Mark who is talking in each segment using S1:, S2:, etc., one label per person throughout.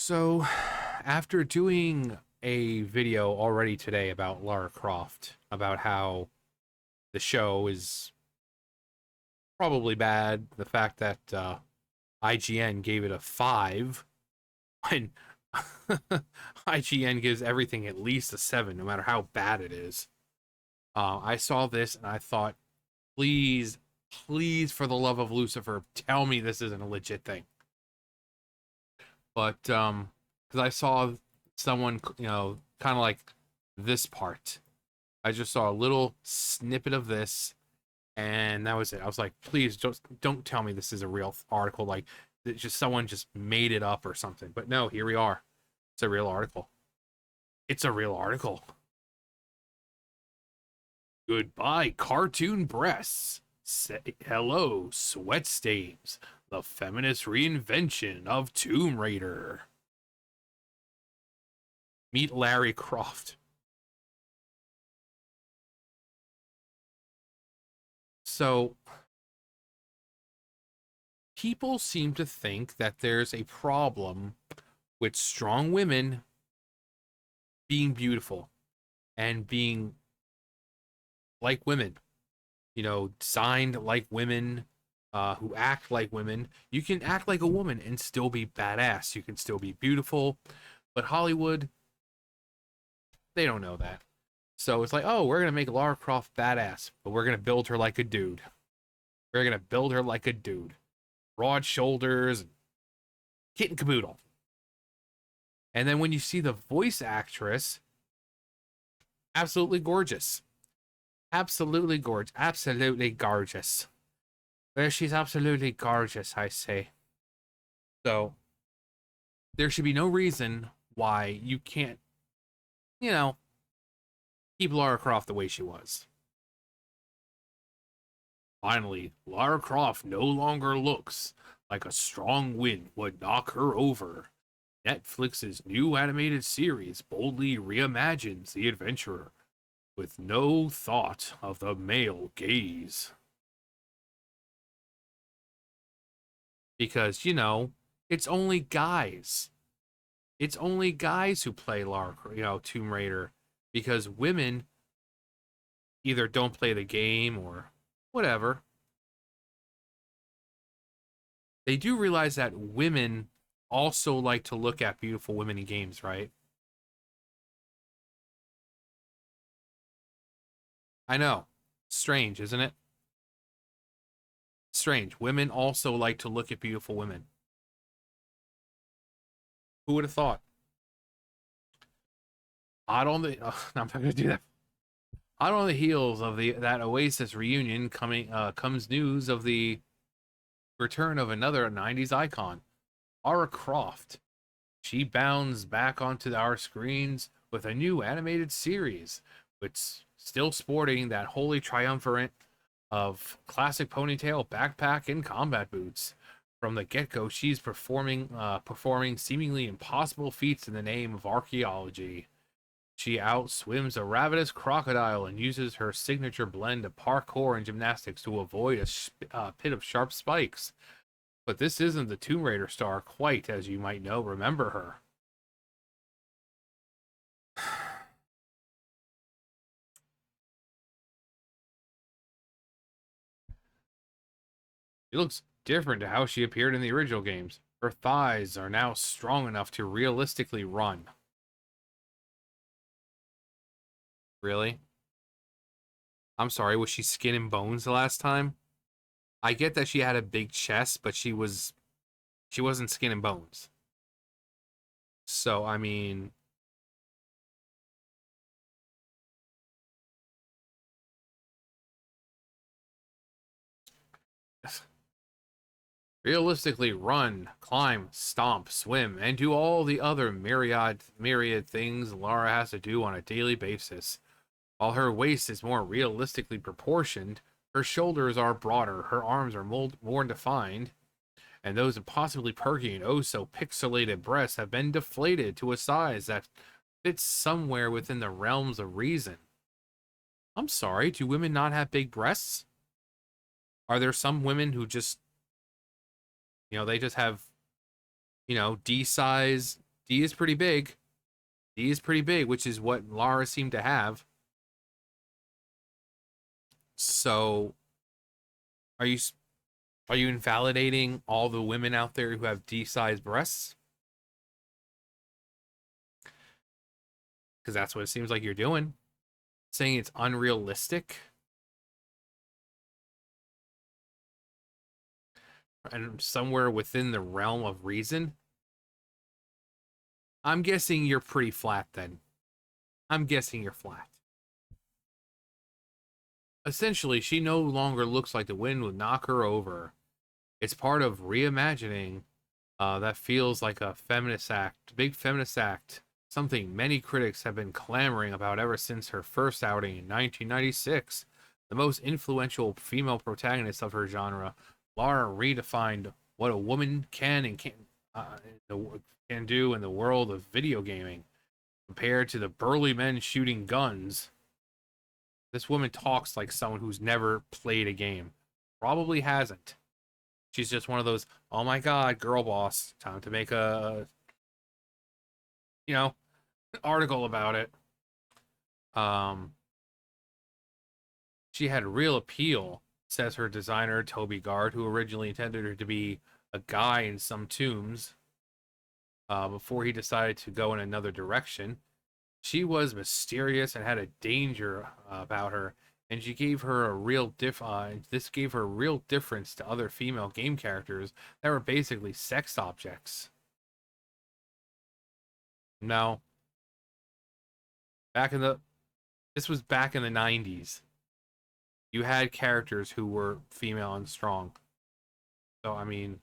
S1: So, after doing a video already today about Lara Croft, about how the show is probably bad, the fact that IGN gave it a 5, when IGN gives everything at least a 7, no matter how bad it is. I saw this and I thought, please, please, for the love of Lucifer, tell me this isn't a legit thing. But because I saw someone, kind of like this part. I just saw a little snippet of this, and that was it. I was like, please just don't tell me this is a real article. Like, it's just someone just made it up or something. But no, here we are. It's a real article. It's a real article. Goodbye, cartoon breasts. Say hello, sweat stains. The feminist reinvention of Tomb Raider. Meet Larry Croft. So, people seem to think that there's a problem with strong women being beautiful and being like women, designed like women, who act like women. You can act like a woman and still be badass. You can still be beautiful, but Hollywood, they don't know that. So it's like, oh, we're gonna make Lara Croft badass, but we're gonna build her like a dude. We're gonna build her like a dude, broad shoulders, kit and caboodle. And then when you see the voice actress, absolutely gorgeous. Absolutely gorgeous. Absolutely gorgeous. Well, she's absolutely gorgeous, I say. So, there should be no reason why you can't, keep Lara Croft the way she was. Finally, Lara Croft no longer looks like a strong wind would knock her over. Netflix's new animated series boldly reimagines the adventurer with no thought of the male gaze. Because, it's only guys. It's only guys who play Tomb Raider. Because women either don't play the game or whatever. They do realize that women also like to look at beautiful women in games, right? I know. Strange, isn't it? Strange. Women also like to look at beautiful women. Who would have thought? Hot on the. Oh, no, I'm not gonna do that. Hot on the heels of that Oasis reunion, comes news of the return of another '90s icon, Lara Croft. She bounds back onto our screens with a new animated series, which still sporting that holy triumvirate of classic ponytail, backpack, and combat boots. From the get-go, she's performing seemingly impossible feats in the name of archaeology. She outswims a ravenous crocodile and uses her signature blend of parkour and gymnastics to avoid a pit of sharp spikes. But this isn't the Tomb Raider star quite as you might remember her. She looks different to how she appeared in the original games. Her thighs are now strong enough to realistically run. Really? I'm sorry, was she skin and bones the last time? I get that she had a big chest, but she wasn't skin and bones. So, I mean, realistically run, climb, stomp, swim, and do all the other myriad things Lara has to do on a daily basis. While her waist is more realistically proportioned, her shoulders are broader, her arms are more defined, and those impossibly perky and oh so pixelated breasts have been deflated to a size that fits somewhere within the realms of reason. I'm sorry, do women not have big breasts? Are there some women who just, they just have, D size D is pretty big. D is pretty big, which is what Lara seemed to have. So, are you are you invalidating all the women out there who have D-sized breasts? Because that's what it seems like you're doing. Saying it's unrealistic and somewhere within the realm of reason. I'm guessing you're pretty flat then. I'm guessing you're flat. Essentially, she no longer looks like the wind would knock her over. It's part of reimagining that feels like a feminist act, big feminist act, something many critics have been clamoring about ever since her first outing in 1996. The most influential female protagonist of her genre, Lara redefined what a woman can and can do in the world of video gaming. Compared to the burly men shooting guns, this woman talks like someone who's never played a game. Probably hasn't. She's just one of those, oh my god, girl boss. Time to make a, you know, article about it. Um, she had real appeal, says her designer, Toby Gard, who originally intended her to be a guy in some tombs before he decided to go in another direction. She was mysterious and had a danger about her, and she gave her a real this gave her a real difference to other female game characters that were basically sex objects. Now, back in the this was back in the 90s. You had characters who were female and strong. So I mean,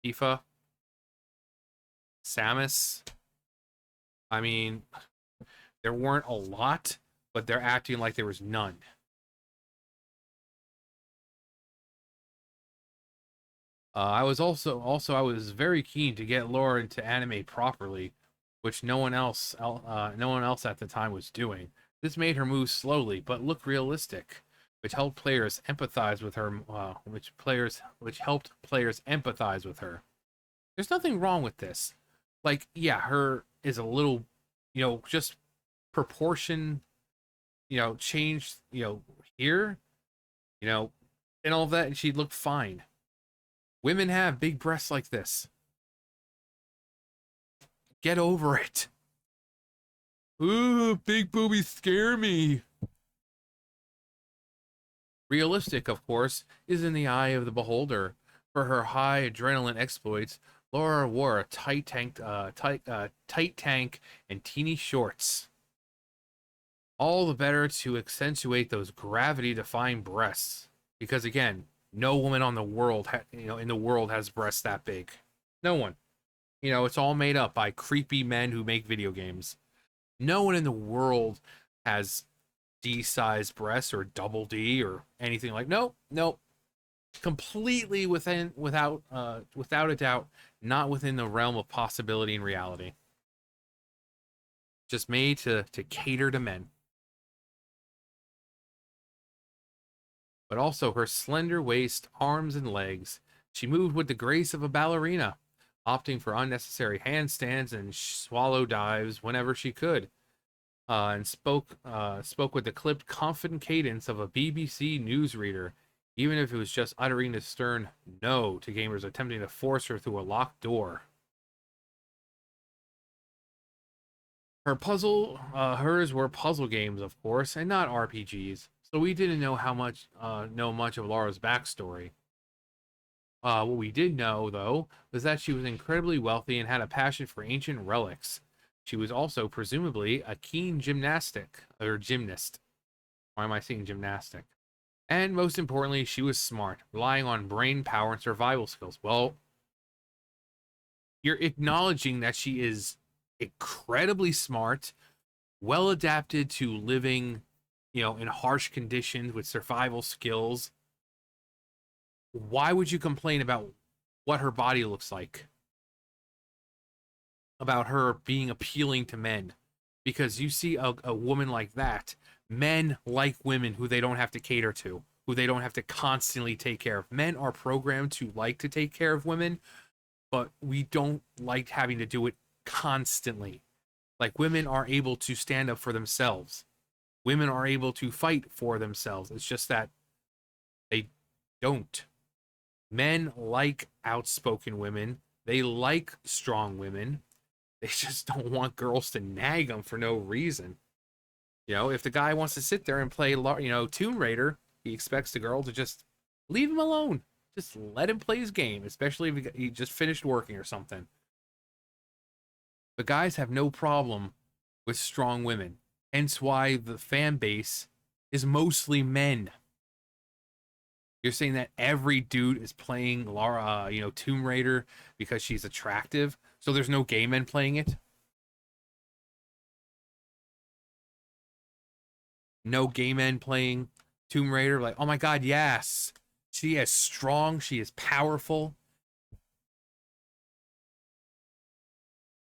S1: Tifa, Samus, I mean, there weren't a lot, but they're acting like there was none. I was also I was very keen to get Laura into anime properly, which no one else at the time was doing. This made her move slowly but look realistic, which helped players empathize with her. Which helped players empathize with her. There's nothing wrong with this. Like, yeah, her is a little, just proportion, changed, here, you know, and all that, and she'd look fine. Women have big breasts like this. Get over it. Ooh, big boobies scare me. Realistic, of course, is in the eye of the beholder. For her high adrenaline exploits, Laura wore a tight tank and teeny shorts. All the better to accentuate those gravity-defying breasts. Because again, no woman on the world, in the world has breasts that big. No one. It's all made up by creepy men who make video games. No one in the world has D-sized breasts or double D or anything like. Nope, nope. Completely without a doubt, not within the realm of possibility and reality. Just made to cater to men. But also her slender waist, arms, and legs. She moved with the grace of a ballerina, opting for unnecessary handstands and swallow dives whenever she could, and spoke with the clipped, confident cadence of a BBC newsreader, even if it was just uttering a stern no to gamers attempting to force her through a locked door. Hers were puzzle games, of course, and not RPGs. So we didn't know much of Laura's backstory. What we did know, though, was that she was incredibly wealthy and had a passion for ancient relics. She was also presumably a keen gymnast. Why am I saying gymnastic? And most importantly, she was smart, relying on brain power and survival skills. Well, you're acknowledging that she is incredibly smart, well adapted to living, in harsh conditions with survival skills. Why would you complain about what her body looks like? About her being appealing to men? Because you see a woman like that, men like women who they don't have to cater to, who they don't have to constantly take care of. Men are programmed to like to take care of women. but we don't like having to do it constantly. Like women are able to stand up for themselves. Women are able to fight for themselves. It's just that they don't. Men like outspoken women. They like strong women. They just don't want girls to nag them for no reason. If the guy wants to sit there and play, Tomb Raider, he expects the girl to just leave him alone. Just let him play his game, especially if he just finished working or something. But guys have no problem with strong women. Hence why the fan base is mostly men. You're saying that every dude is playing Lara, Tomb Raider because she's attractive, so there's no gay men playing it? No gay men playing Tomb Raider? Like, oh my god, yes. She is strong, she is powerful.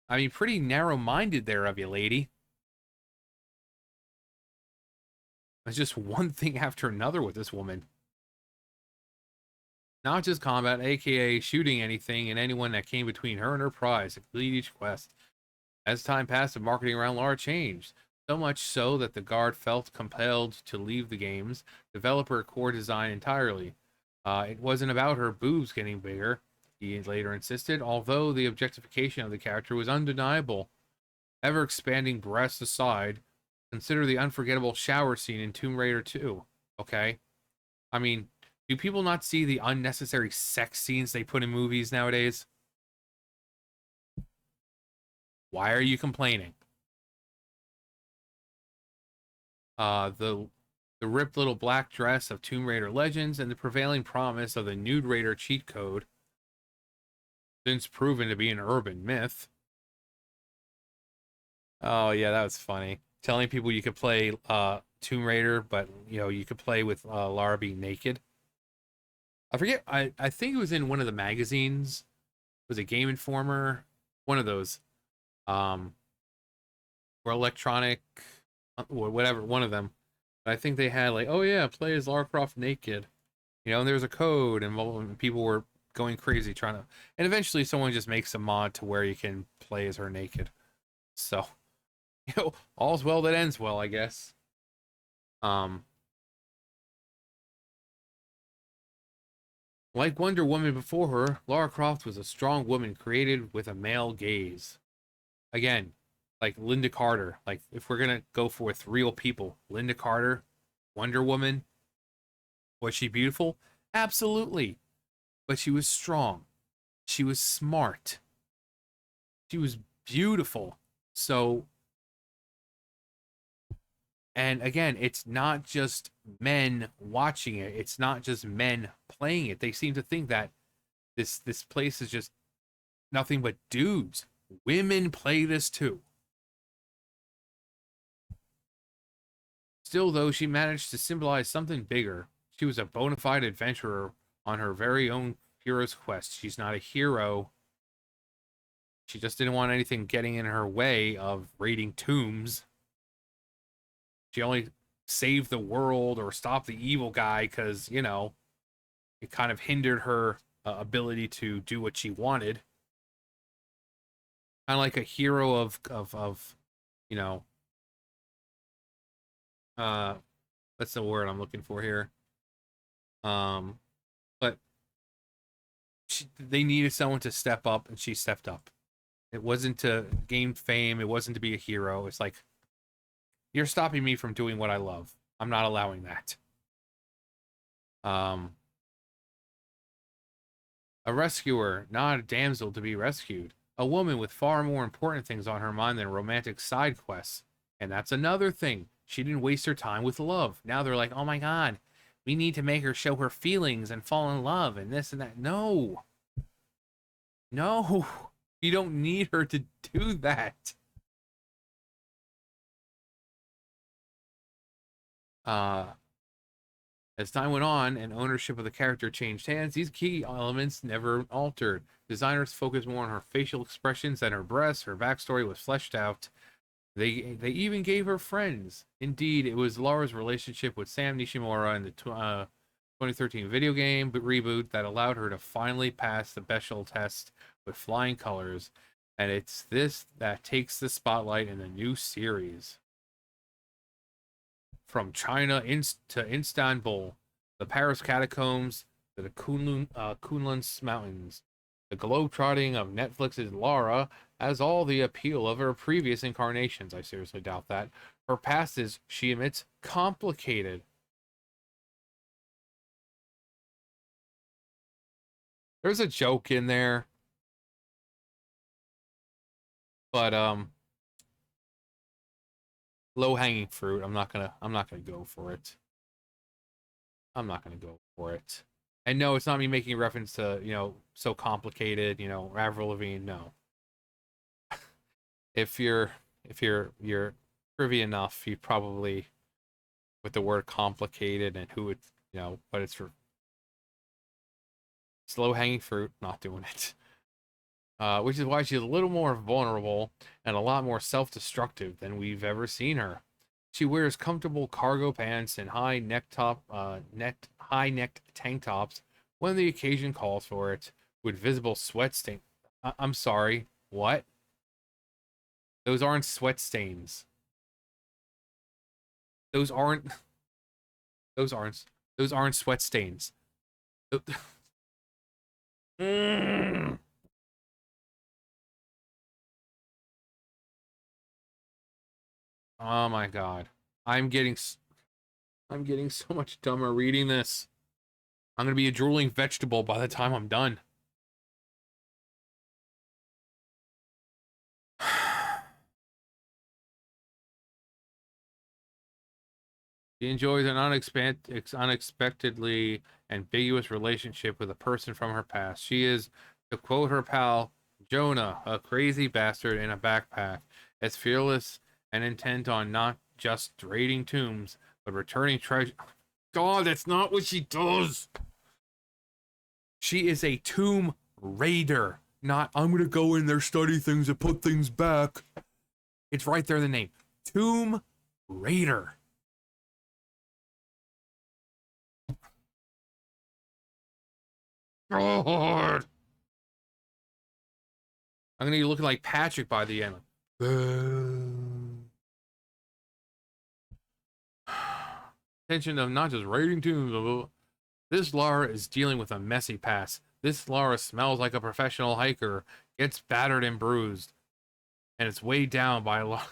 S1: I mean, pretty narrow-minded there of you, lady. It's just one thing after another with this woman. Not just combat, aka shooting anything and anyone that came between her and her prize to complete each quest. As time passed, the marketing around Lara changed. So much so that the guard felt compelled to leave the game's developer core design entirely. It wasn't about her boobs getting bigger, he later insisted, although the objectification of the character was undeniable. Ever expanding breasts aside, consider the unforgettable shower scene in Tomb Raider 2. Okay? I mean, do people not see the unnecessary sex scenes they put in movies nowadays? Why are you complaining? The ripped little black dress of Tomb Raider Legends and the prevailing promise of the Nude Raider cheat code, since proven to be an urban myth. Oh yeah, that was funny. Telling people you could play Tomb Raider, but you could play with Lara being naked. I forget. I think it was in one of the magazines. Was it Game Informer? One of those. Um, or Electronic, or whatever. One of them. But I think they had like, oh yeah, play as Lara Croft naked. And there was a code, and people were going crazy trying to. And eventually, someone just makes a mod to where you can play as her naked. So, all's well that ends well, I guess. Um, Like Wonder Woman before her, Lara Croft was a strong woman created with a male gaze. Again, like Linda Carter. Like, if we're gonna go for with real people, Linda Carter, Wonder Woman, was she beautiful? Absolutely. But she was strong. She was smart. She was beautiful. So, and again, it's not just men watching it. It's not just men playing it. They seem to think that this place is just nothing but dudes. Women play this too. Still, though, she managed to symbolize something bigger. She was a bona fide adventurer on her very own hero's quest. She's not a hero. She just didn't want anything getting in her way of raiding tombs. She only saved the world or stopped the evil guy because, it kind of hindered her ability to do what she wanted. Kind of like a hero of you know, uh, what's the word I'm looking for here? Um, but they needed someone to step up, and she stepped up. It wasn't to gain fame. It wasn't to be a hero. It's like, you're stopping me from doing what I love. I'm not allowing that. Um, a rescuer, not a damsel to be rescued. A woman with far more important things on her mind than romantic side quests. And that's another thing. She didn't waste her time with love. Now they're like, oh my god, we need to make her show her feelings and fall in love and this and that. No. No. You don't need her to do that. Uh, as time went on and ownership of the character changed hands, these key elements never altered. Designers focused more on her facial expressions than her breasts. Her backstory was fleshed out. They even gave her friends. Indeed, it was Lara's relationship with Sam Nishimura and 2013 video game reboot that allowed her to finally pass the Bechdel test with flying colors, and it's this that takes the spotlight in the new series. From China to Istanbul, the Paris catacombs, to the Kunlun Mountains. The globe-trotting of Netflix's Lara has all the appeal of her previous incarnations. I seriously doubt that. Her past is, she admits, complicated. There's a joke in there, but low-hanging fruit. I'm not gonna go for it. I'm not gonna go for it. And no, it's not me making reference to, so complicated, Avril Lavigne. No. If you're privy enough, you probably, with the word complicated and who it's, but it's for slow hanging fruit, not doing it. Which is why she's a little more vulnerable and a lot more self-destructive than we've ever seen her. She wears comfortable cargo pants and high necked tank tops when the occasion calls for it, with visible sweat stain. I'm sorry, what? Those aren't sweat stains. Those aren't. Those aren't. Those aren't sweat stains. Mm. Oh my god. I'm getting I'm getting so much dumber reading this. I'm gonna be a drooling vegetable by the time I'm done. She enjoys an unexpectedly ambiguous relationship with a person from her past. She is, to quote her pal, Jonah, a crazy bastard in a backpack, as fearless and intent on not just raiding tombs, but returning treasure. God, that's not what she does! She is a tomb raider, not I'm gonna go in there, study things, and put things back. It's right there in the name. Tomb Raider. God. I'm gonna be looking like Patrick by the end. Attention of not just raiding tombs. This Lara is dealing with a messy past. This Lara smells like a professional hiker, gets battered and bruised, and it's weighed down by a lot.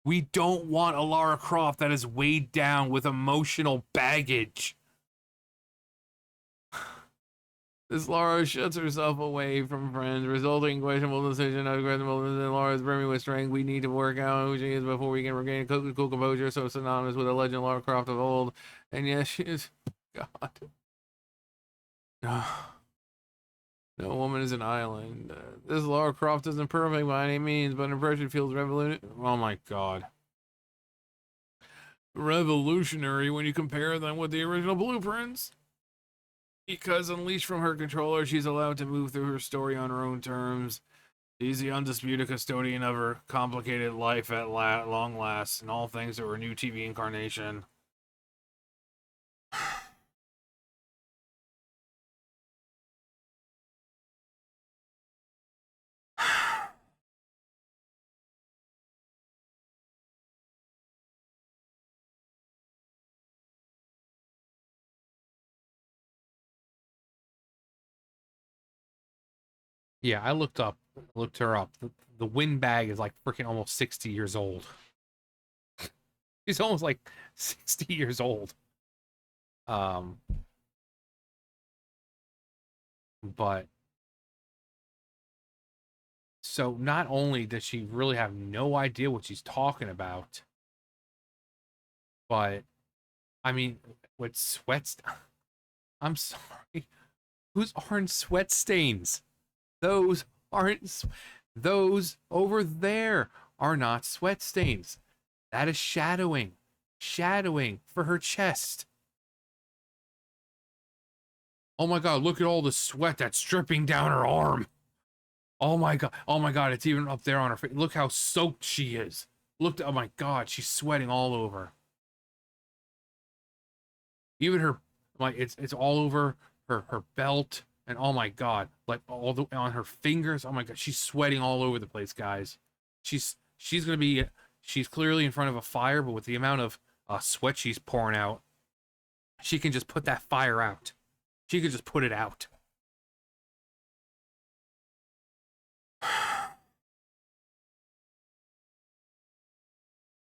S1: We don't want a Lara Croft that is weighed down with emotional baggage. This Lara shuts herself away from friends, resulting in questionable decision of questionable and Lara's brimming with strength. We need to work out who she is before we can regain cool composure, so synonymous with the legend Lara Croft of old. And yes, she is. God. No woman is an island. This Lara Croft isn't perfect by any means, but impression feels revolutionary. Oh my god. Revolutionary when you compare them with the original blueprints. Because unleashed from her controller, she's allowed to move through her story on her own terms. She's the undisputed custodian of her complicated life at long last, and all thanks to her new TV incarnation. Yeah, I looked her up. The windbag is like freaking almost 60 years old. She's almost like 60 years old. Um, but so not only does she really have no idea what she's talking about, but I mean, with sweats, I'm sorry, whose aren't sweat stains? Those aren't, those over there are not sweat stains. That is shadowing. Shadowing for her chest. Oh my god, look at all the sweat that's dripping down her arm. Oh my god, it's even up there on her face. Look how soaked she is. Looked, oh my god, she's sweating all over. Even her, like it's all over her belt, and oh my god, like all the on her fingers. Oh my god, she's sweating all over the place, guys. She's gonna be she's clearly in front of a fire, but with the amount of sweat she's pouring out, she can just put that fire out. She could just put it out.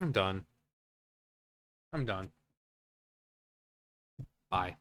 S1: I'm done. I'm done. Bye.